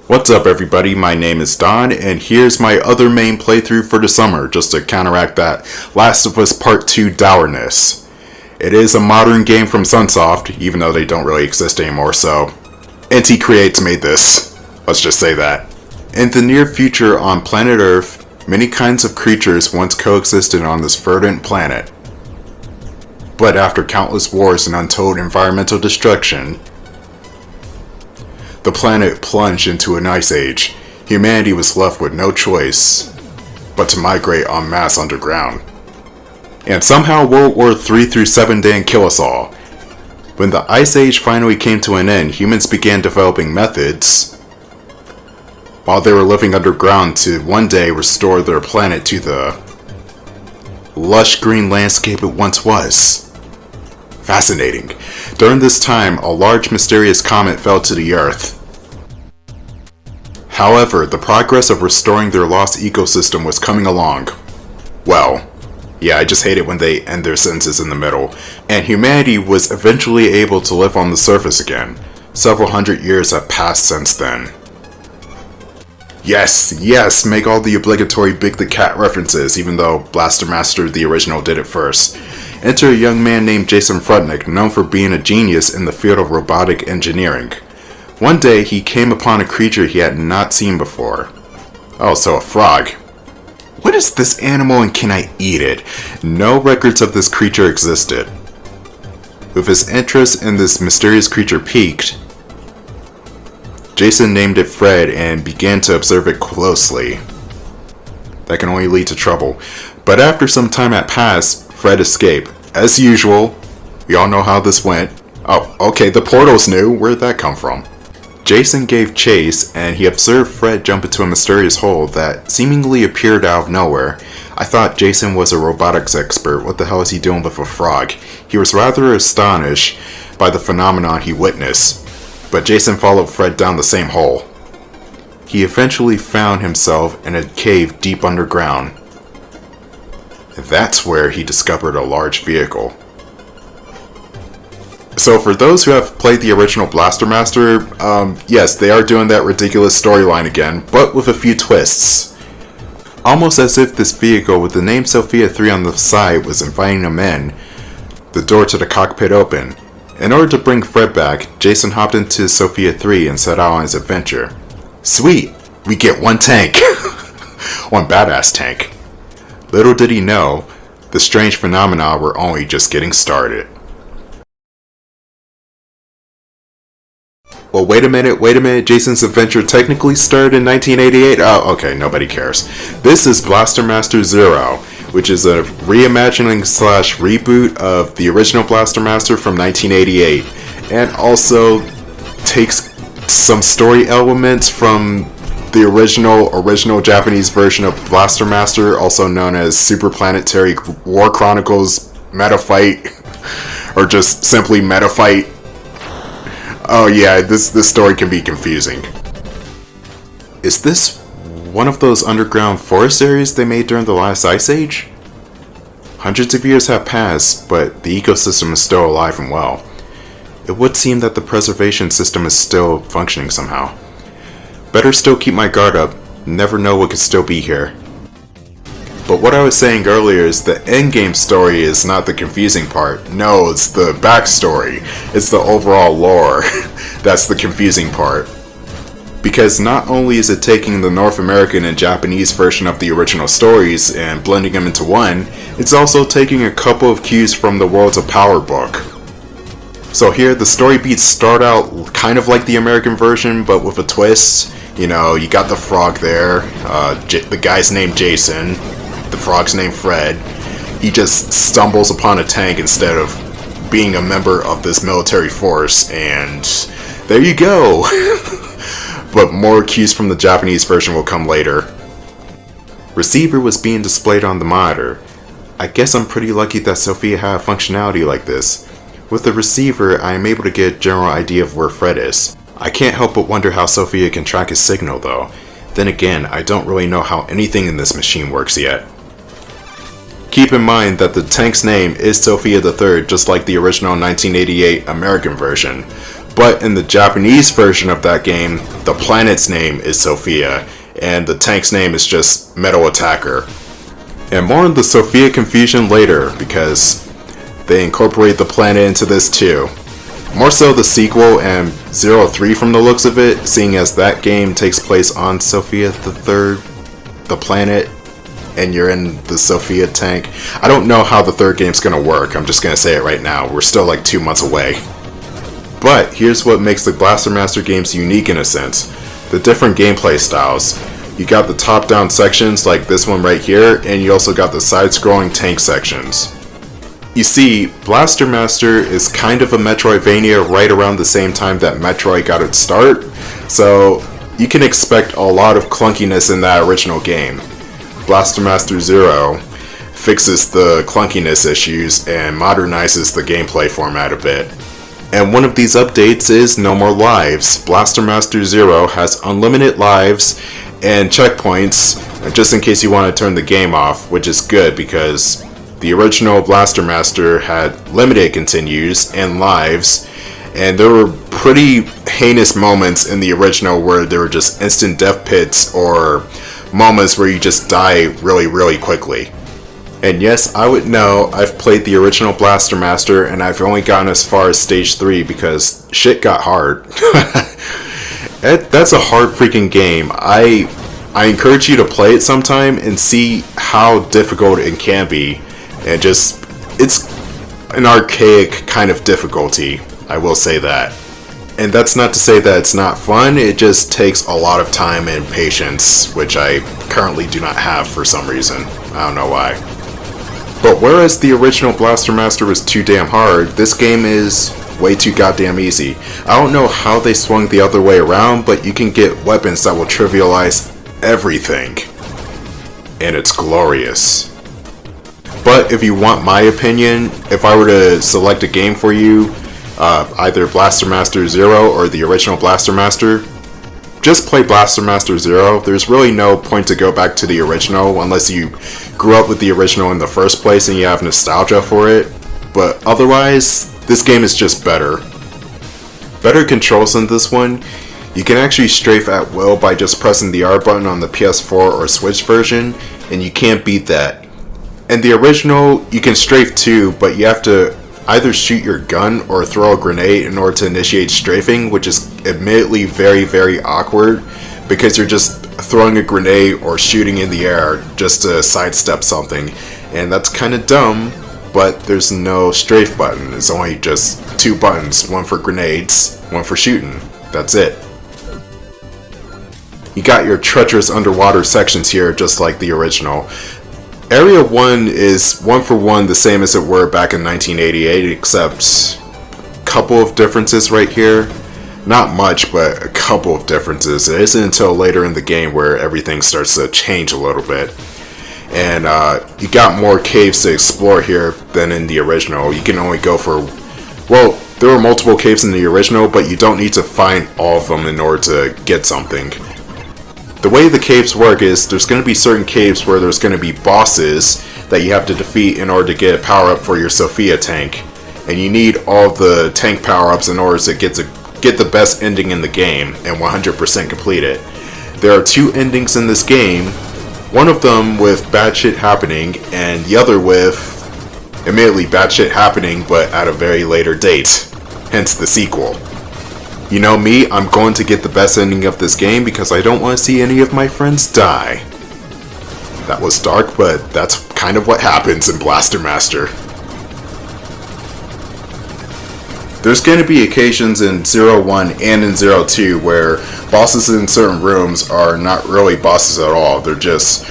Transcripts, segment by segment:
What's up everybody, my name is Don, and here's my other main playthrough for the summer, just to counteract that Last of Us Part 2 dourness. It is a modern game from Sunsoft, even though they don't really exist anymore, so Inti Creates made this. Let's just say that. In the near future on planet Earth, many kinds of creatures once coexisted on this verdant planet. But after countless wars and untold environmental destruction, the planet plunged into an ice age. Humanity was left with no choice but to migrate en masse underground. And somehow World War III through 7 didn't kill us all. When the ice age finally came to an end, humans began developing methods while they were living underground to one day restore their planet to the lush green landscape it once was. Fascinating. During this time, a large mysterious comet fell to the Earth. However, the progress of restoring their lost ecosystem was coming along. Well, yeah, I just hate it when they end their sentences in the middle. And humanity was eventually able to live on the surface again. Several hundred years have passed since then. Yes, make all the obligatory Big the Cat references, even though Blaster Master the original did it first. Enter a young man named Jason Frudnick, known for being a genius in the field of robotic engineering. One day, he came upon a creature he had not seen before. Oh, so a frog. What is this animal and can I eat it? No records of this creature existed. With his interest in this mysterious creature piqued, Jason named it Fred and began to observe it closely. That can only lead to trouble. But after some time had passed, Fred escaped. As usual, we all know how this went. Oh, okay, the portal's new. Where'd that come from? Jason gave chase, and he observed Fred jump into a mysterious hole that seemingly appeared out of nowhere. I thought Jason was a robotics expert. What the hell is he doing with a frog? He was rather astonished by the phenomenon he witnessed, but Jason followed Fred down the same hole. He eventually found himself in a cave deep underground. That's where he discovered a large vehicle. So for those who have played the original Blaster Master, yes, they are doing that ridiculous storyline again, but with a few twists. Almost as if this vehicle with the name SOPHIA III on the side was inviting them in, the door to the cockpit opened. In order to bring Fred back, Jason hopped into SOPHIA III and set out on his adventure. Sweet! We get one tank! One badass tank. Little did he know, the strange phenomena were only just getting started. Well, wait a minute, Jason's adventure technically started in 1988? Oh, okay, nobody cares. This is Blaster Master Zero, which is a reimagining slash reboot of the original Blaster Master from 1988, and also takes some story elements from the original Japanese version of Blaster Master, also known as Super Planetary War Chronicles, Metafight, or just simply Metafight. Oh yeah, this story can be confusing. Is this one of those underground forest areas they made during the last ice age? Hundreds of years have passed, but the ecosystem is still alive and well. It would seem that the preservation system is still functioning somehow. Better still keep my guard up, never know what could still be here. But what I was saying earlier is the endgame story is not the confusing part. No, it's the backstory. It's the overall lore. That's the confusing part. Because not only is it taking the North American and Japanese version of the original stories and blending them into one, it's also taking a couple of cues from the Worlds of Power book. So here, the story beats start out kind of like the American version, but with a twist. You know, you got the frog there, the guy's named Jason, the frog's named Fred. He just stumbles upon a tank instead of being a member of this military force, and there you go. But more cues from the Japanese version will come later. Receiver was being displayed on the monitor. I guess I'm pretty lucky that SOPHIA had functionality like this. With the receiver, I am able to get a general idea of where Fred is. I can't help but wonder how SOPHIA can track his signal though. Then again, I don't really know how anything in this machine works yet. Keep in mind that the tank's name is SOPHIA III, just like the original 1988 American version. But in the Japanese version of that game, the planet's name is Sophia, and the tank's name is just Metal Attacker. And more on the Sophia confusion later, because they incorporate the planet into this too. More so the sequel and 03 from the looks of it, seeing as that game takes place on Sophia III, the planet, and you're in the Sophia tank. I don't know how the third game's gonna work, I'm just gonna say it right now, we're still like 2 months away. But here's what makes the Blaster Master games unique in a sense. The different gameplay styles. You got the top-down sections like this one right here, and you also got the side-scrolling tank sections. You see, Blaster Master is kind of a Metroidvania right around the same time that Metroid got its start, so you can expect a lot of clunkiness in that original game. Blaster Master Zero fixes the clunkiness issues and modernizes the gameplay format a bit. And one of these updates is no more lives. Blaster Master Zero has unlimited lives and checkpoints, just in case you want to turn the game off, which is good because the original Blaster Master had limited continues and lives, and there were pretty heinous moments in the original where there were just instant death pits or moments where you just die really quickly. And yes, I would know, I've played the original Blaster Master and I've only gotten as far as stage 3 because shit got hard. That's a hard freaking game. I encourage you to play it sometime and see how difficult it can be. And just, it's an archaic kind of difficulty, I will say that. And that's not to say that it's not fun, it just takes a lot of time and patience, which I currently do not have for some reason. I don't know why. But whereas the original Blaster Master was too damn hard, this game is way too goddamn easy. I don't know how they swung the other way around, but you can get weapons that will trivialize everything. And it's glorious. But if you want my opinion, if I were to select a game for you, either Blaster Master Zero or the original Blaster Master, just play Blaster Master Zero. There's really no point to go back to the original unless you grew up with the original in the first place and you have nostalgia for it. But otherwise, this game is just better. Better controls than this one. You can actually strafe at will by just pressing the R button on the PS4 or Switch version, and you can't beat that. In the original, you can strafe too, but you have to either shoot your gun or throw a grenade in order to initiate strafing, which is admittedly very awkward because you're just throwing a grenade or shooting in the air just to sidestep something, and that's kind of dumb. But there's no strafe button. It's only just 2 buttons, one for grenades, one for shooting. That's it. You got your treacherous underwater sections here just like the original. Area 1 is one for one the same as it were back in 1988, except a couple of differences right here. Not much, but a couple of differences. It isn't until later in the game where everything starts to change a little bit. And you got more caves to explore here than in the original. You can only go for, well, there were multiple caves in the original, but you don't need to find all of them in order to get something. The way the caves work is there's going to be certain caves where there's going to be bosses that you have to defeat in order to get a power-up for your Sophia tank. And you need all the tank power-ups in order to get the best ending in the game and 100% complete it. There are 2 endings in this game, one of them with bad shit happening and the other with immediately bad shit happening but at a very later date, hence the sequel. You know me, I'm going to get the best ending of this game because I don't want to see any of my friends die. That was dark, but that's kind of what happens in Blaster Master. There's going to be occasions in 01 and in 02 where bosses in certain rooms are not really bosses at all. They're just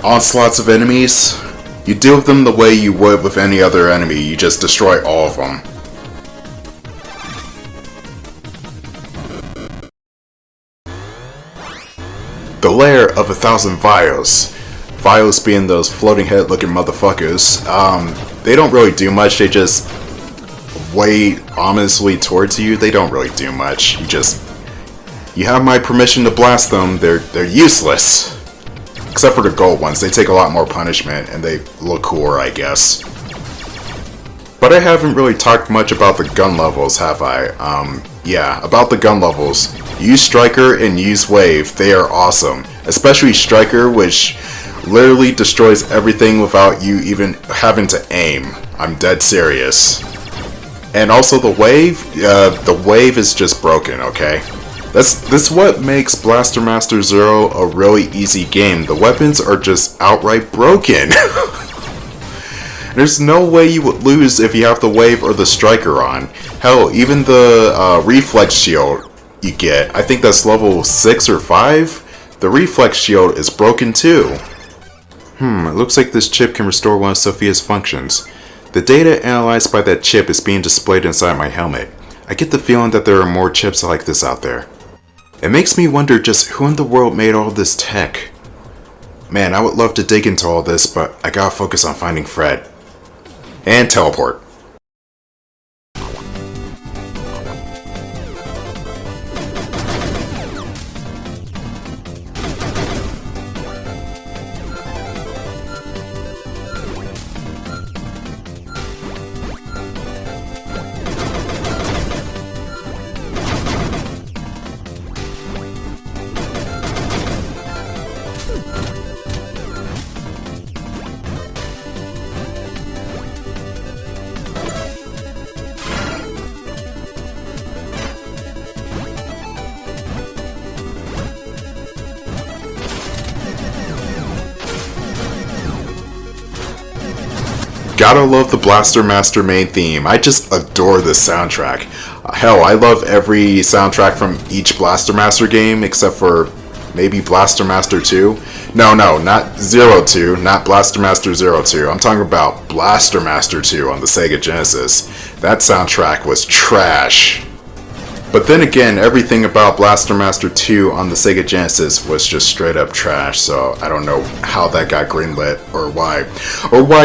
onslaughts of enemies. You deal with them the way you would with any other enemy. You just destroy all of them. The Lair of 1,000 Vials. Vials being those floating head looking motherfuckers. They don't really do much, they just wait ominously towards you. They don't really do much. You have my permission to blast them. They're useless. Except for the gold ones, they take a lot more punishment and they look cooler, I guess. But I haven't really talked much about the gun levels, have I? Yeah, about the gun levels. Use Striker and use Wave. They are awesome. Especially Striker, which literally destroys everything without you even having to aim. I'm dead serious. And also the wave is just broken, okay? That's what makes Blaster Master Zero a really easy game. The weapons are just outright broken. There's no way you would lose if you have the wave or the striker on. Hell, even the reflex shield you get, I think that's level 6 or 5. The reflex shield is broken too. It looks like this chip can restore one of Sophia's functions. The data analyzed by that chip is being displayed inside my helmet. I get the feeling that there are more chips like this out there. It makes me wonder just who in the world made all this tech. Man, I would love to dig into all this, but I gotta focus on finding Fred. And teleport. Gotta love the Blaster Master main theme. I just adore this soundtrack. Hell, I love every soundtrack from each Blaster Master game except for maybe Blaster Master 2. No, not Zero 2, not Blaster Master Zero 2. I'm talking about Blaster Master 2 on the Sega Genesis. That soundtrack was trash. But then again, everything about Blaster Master 2 on the Sega Genesis was just straight up trash, so I don't know how that got greenlit or why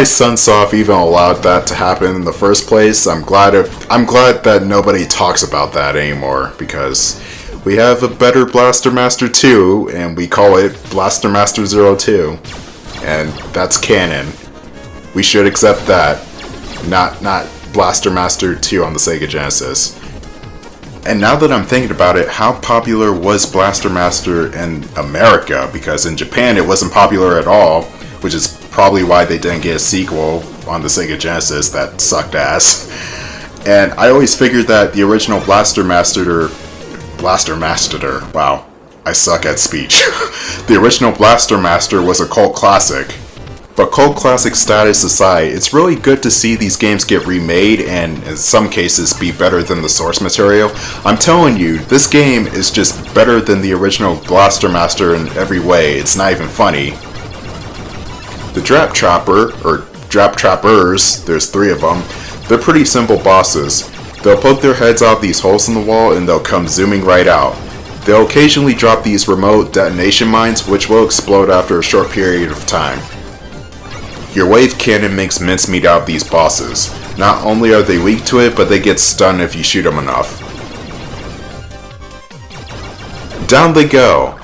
Sunsoft even allowed that to happen in the first place. I'm glad that nobody talks about that anymore, because we have a better Blaster Master 2 and we call it Blaster Master 02, and that's canon. We should accept that, not Blaster Master 2 on the Sega Genesis. And now that I'm thinking about it, how popular was Blaster Master in America? Because in Japan it wasn't popular at all, which is probably why they didn't get a sequel on the Sega Genesis that sucked ass. And I always figured that the original Blaster Master, wow, I suck at speech. The original Blaster Master was a cult classic. But cult classic status aside, it's really good to see these games get remade and in some cases be better than the source material. I'm telling you, this game is just better than the original Blaster Master in every way. It's not even funny. The Drap Trapper, or Drap Trappers, there's 3 of them, they're pretty simple bosses. They'll poke their heads out these holes in the wall and they'll come zooming right out. They'll occasionally drop these remote detonation mines which will explode after a short period of time. Your wave cannon makes mincemeat out of these bosses. Not only are they weak to it, but they get stunned if you shoot them enough. Down they go!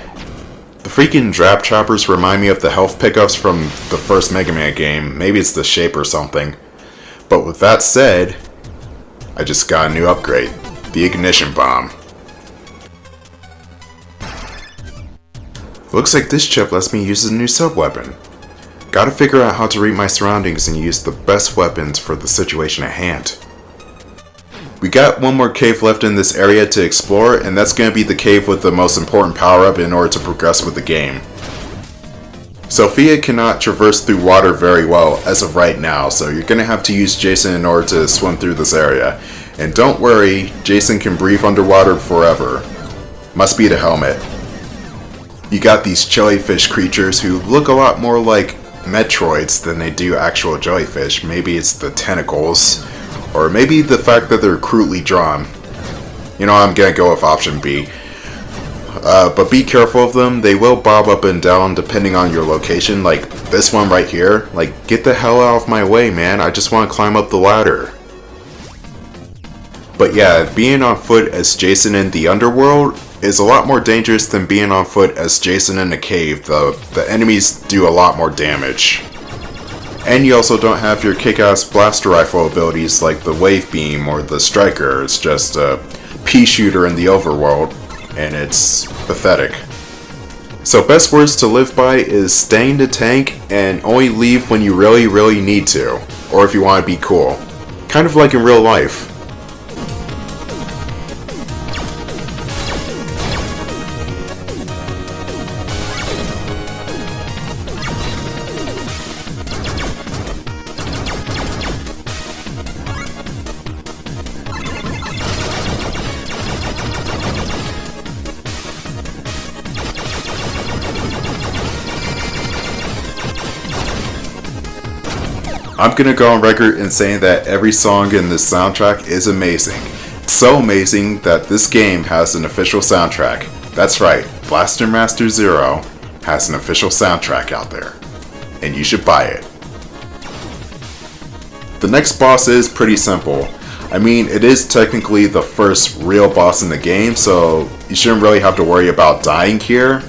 The freaking Drap Trappers remind me of the health pickups from the first Mega Man game. Maybe it's the shape or something. But with that said, I just got a new upgrade. The Ignition Bomb. Looks like this chip lets me use a new sub-weapon. Gotta figure out how to read my surroundings and use the best weapons for the situation at hand. We got one more cave left in this area to explore, and that's gonna be the cave with the most important power-up in order to progress with the game. Sophia cannot traverse through water very well as of right now, so you're gonna have to use Jason in order to swim through this area. And don't worry, Jason can breathe underwater forever. Must be the helmet. You got these jellyfish creatures who look a lot more like Metroids than they do actual jellyfish. Maybe it's the tentacles, or maybe the fact that they're crudely drawn. You know, I'm gonna go with option B. But be careful of them. They will bob up and down depending on your location, like this one right here. Like, get the hell out of my way, man. I just want to climb up the ladder. But yeah, being on foot as Jason in the underworld is a lot more dangerous than being on foot as Jason in a cave. The enemies do a lot more damage. And you also don't have your kick-ass blaster rifle abilities like the wave beam or the striker. It's just pea shooter in the overworld, and it's pathetic. So best words to live by is stay in the tank and only leave when you really need to, or if you want to be cool. Kind of like in real life. I'm gonna go on record in saying that every song in this soundtrack is amazing. It's so amazing that this game has an official soundtrack. That's right, Blaster Master Zero has an official soundtrack out there. And you should buy it. The next boss is pretty simple. I mean, it is technically the first real boss in the game, so you shouldn't really have to worry about dying here.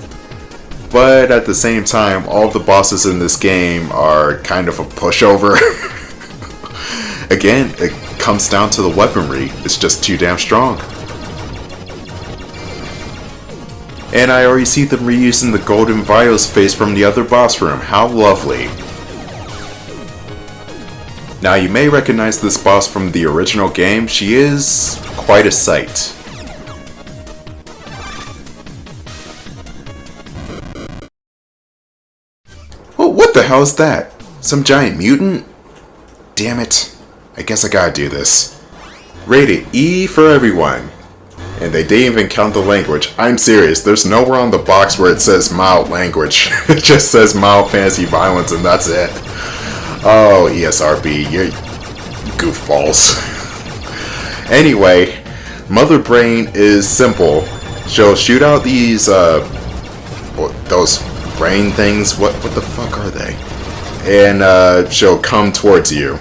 But at the same time, all the bosses in this game are kind of a pushover. Again, it comes down to the weaponry. It's just too damn strong. And I already see them reusing the golden vials face from the other boss room. How lovely. Now you may recognize this boss from the original game. She is quite a sight. What the hell is that? Some giant mutant? Damn it. I guess I gotta do this. Rated E for everyone. And they didn't even count the language. I'm serious, there's nowhere on the box where it says mild language. It just says mild fantasy violence and that's it. Oh, ESRB, you're goofballs. Anyway, Mother Brain is simple. She'll shoot out these, those brain things, what the fuck are they? And she'll come towards you.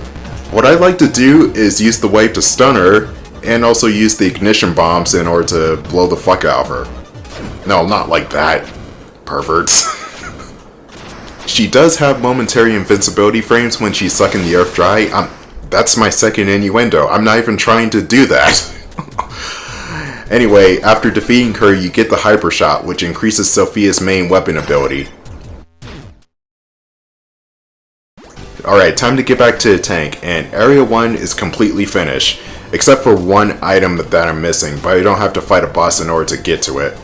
What I like to do is use the wave to stun her, and also use the ignition bombs in order to blow the fuck out of her. No, not like that, perverts. She does have momentary invincibility frames when she's sucking the earth dry. That's my second innuendo. I'm not even trying to do that. Anyway, after defeating her, you get the Hyper Shot, which increases Sophia's main weapon ability. Alright, time to get back to the tank, and Area 1 is completely finished, except for one item that I'm missing, but I don't have to fight a boss in order to get to it.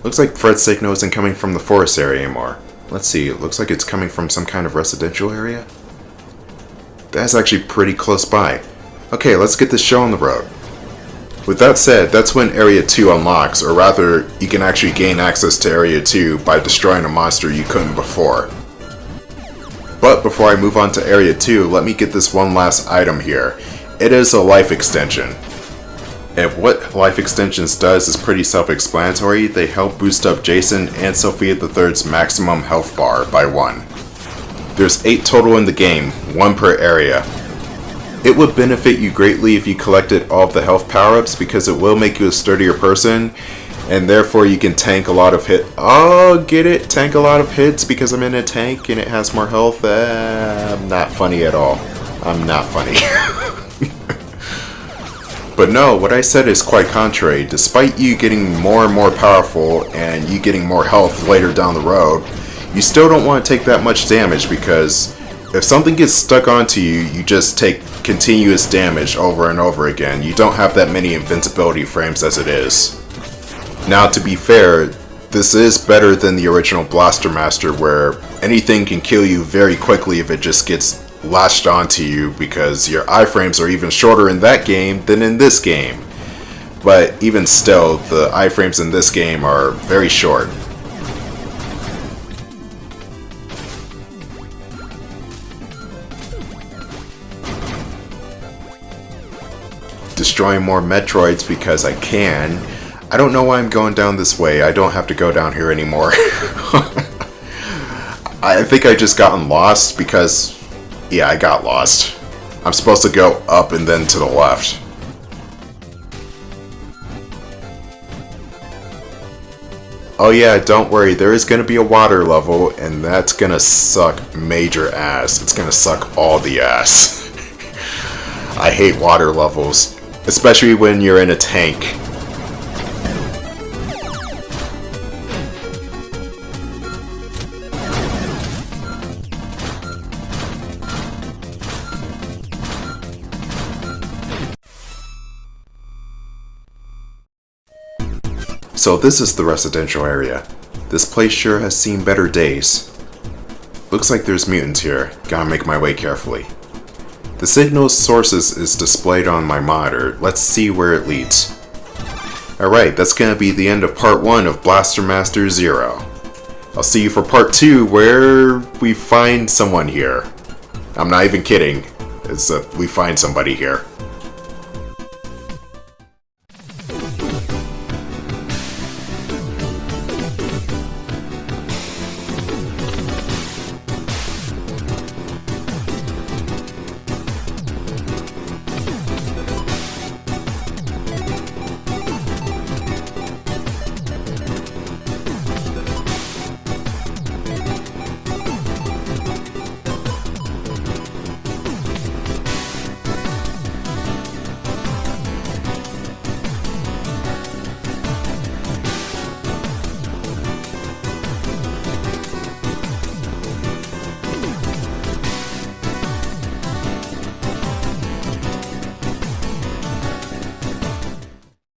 Looks like Fred's signal isn't coming from the forest area anymore. Let's see, it looks like it's coming from some kind of residential area? That's actually pretty close by. Okay, let's get this show on the road. With that said, that's when Area 2 unlocks, or rather, you can actually gain access to Area 2 by destroying a monster you couldn't before. But before I move on to Area 2, let me get this one last item here. It is a life extension. And what life extensions does is pretty self-explanatory. They help boost up Jason and Sophia III's maximum health bar by 1. There's 8 total in the game, 1 per area. It would benefit you greatly if you collected all of the health power-ups because it will make you a sturdier person, and therefore you can tank a lot of hit. Oh, get it? Tank a lot of hits because I'm in a tank and it has more health? I'm not funny at all. I'm not funny. But no, what I said is quite contrary. Despite you getting more and more powerful and you getting more health later down the road, you still don't want to take that much damage because if something gets stuck onto you, you just take continuous damage over and over again. You don't have that many invincibility frames as it is. Now, to be fair, this is better than the original Blaster Master where anything can kill you very quickly if it just gets latched onto you because your iframes are even shorter in that game than in this game. But even still, the iframes in this game are very short. Destroying more Metroids because I can. I don't know why I'm going down this way. I don't have to go down here anymore. I think I just gotten lost because, yeah, I got lost. I'm supposed to go up and then to the left. Oh yeah, don't worry, there is going to be a water level and that's going to suck major ass. It's going to suck all the ass. I hate water levels, especially when you're in a tank. So this is the residential area. This place sure has seen better days. Looks like there's mutants here. Gotta make my way carefully. The signal sources is displayed on my monitor. Let's see where it leads. Alright, that's gonna be the end of part 1 of Blaster Master Zero. I'll see you for part 2 where we find someone here. I'm not even kidding. We find somebody here.